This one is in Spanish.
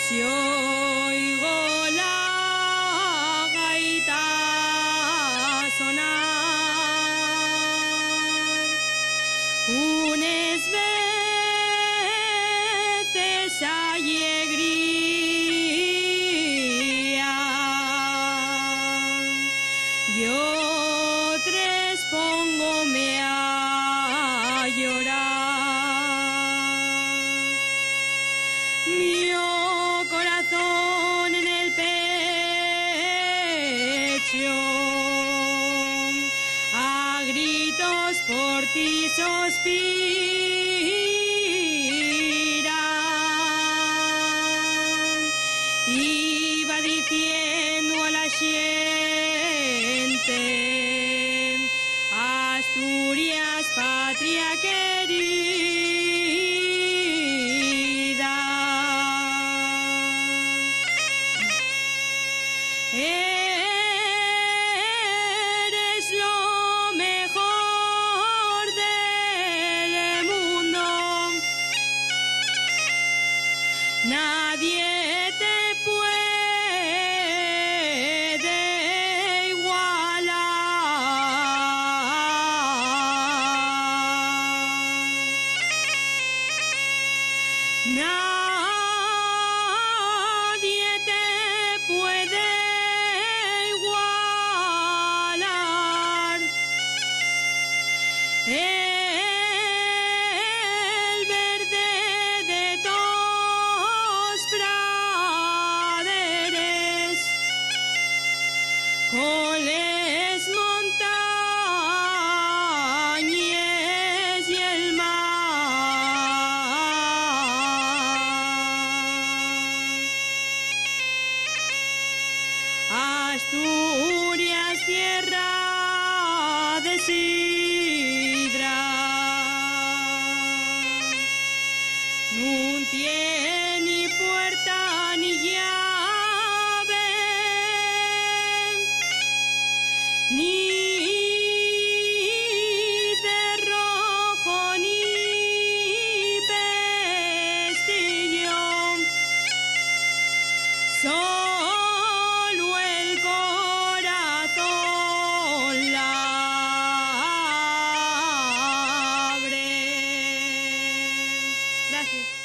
Si oigo la gaita sonar, unes veces alegría y otras póngome a llorar. Mi corazón en el pecho a gritos por ti suspira y va diciendo a la gente: Asturias, patria querida, eres lo mejor del mundo, nadie te puede igualar. Nadie te puede igualar. El verde de tos praderes, coles, montañas y el mar. Asturias, tierra de sidra, no tiene ni puerta ni llave, ni cerrojo ni pestillo, solo el corazón la abre. Gracias.